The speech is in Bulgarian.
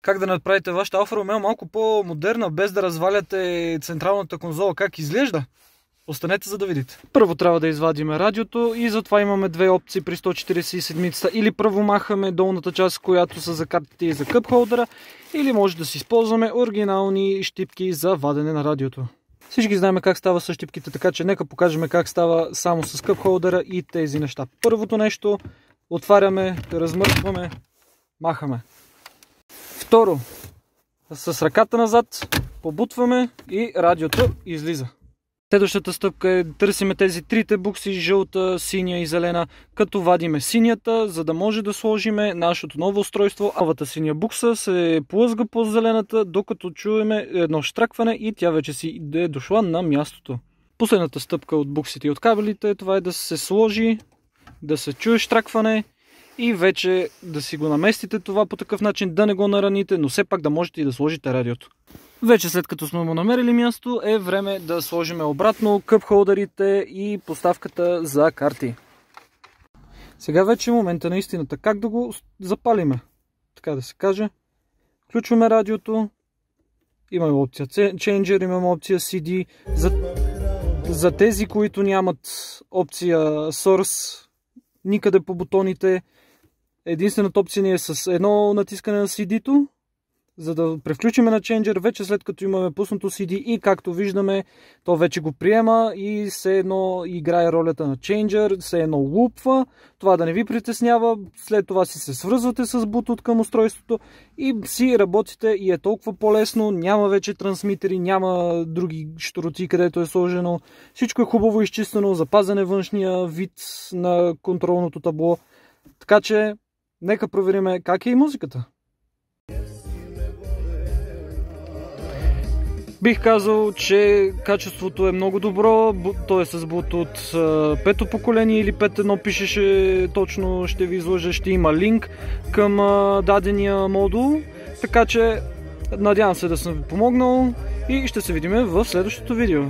как да направите вашата Алфа Ромео малко по-модерна, без да разваляте централната конзола, как изглежда? Останете за да видите. Първо трябва да извадим радиото и затова имаме две опции при 147-та. Или първо махаме долната част, която са за картите и за къп холдера, или може да си използваме оригинални щипки за вадене на радиото. Всички знаем как става с щипките, така че нека покажем как става само с къп холдера и тези неща. Първото нещо, отваряме, размъркваме, махаме. Второ, с ръката назад побутваме и радиото излиза. Следващата стъпка е да търсиме тези трите букси, жълта, синя и зелена, като вадиме синята, за да може да сложиме нашето ново устройство. Новата синя букса се плъзга по зелената, докато чуеме едно щракване и тя вече си е дошла на мястото. Последната стъпка от буксите и от кабелите, това е да се сложи, да се чуе щракване и вече да си го наместите това по такъв начин, да не го нараните, но все пак да можете и да сложите радиото. Вече след като сме му намерили място, е време да сложим обратно къп холдерите и поставката за карти. Сега вече е момента на истината. Как да го запалиме? Така да се каже. Включваме радиото. Имаме опция Changer, имаме опция CD. За тези, които нямат опция Source никъде по бутоните, единствената опция ни е с едно натискане на CD-то, за да превключим на Changer, вече след като имаме пуснато CD и както виждаме, то вече го приема и все едно играе ролята на Changer, все едно лупва. Това да не ви притеснява, след това си се свързвате с Bluetooth към устройството и си работите и е толкова по-лесно, няма вече трансмитери, няма други щуроти, където е сложено. Всичко е хубаво изчистено, запазен е външния вид на контролното табло. Така че, нека проверим как е и музиката. Бих казал, че качеството е много добро, то е с Bluetooth пето поколение или 5.1 пишеше, точно ще ви изложа, ще има линк към дадения модул, така че надявам се да съм ви помогнал и ще се видим в следващото видео.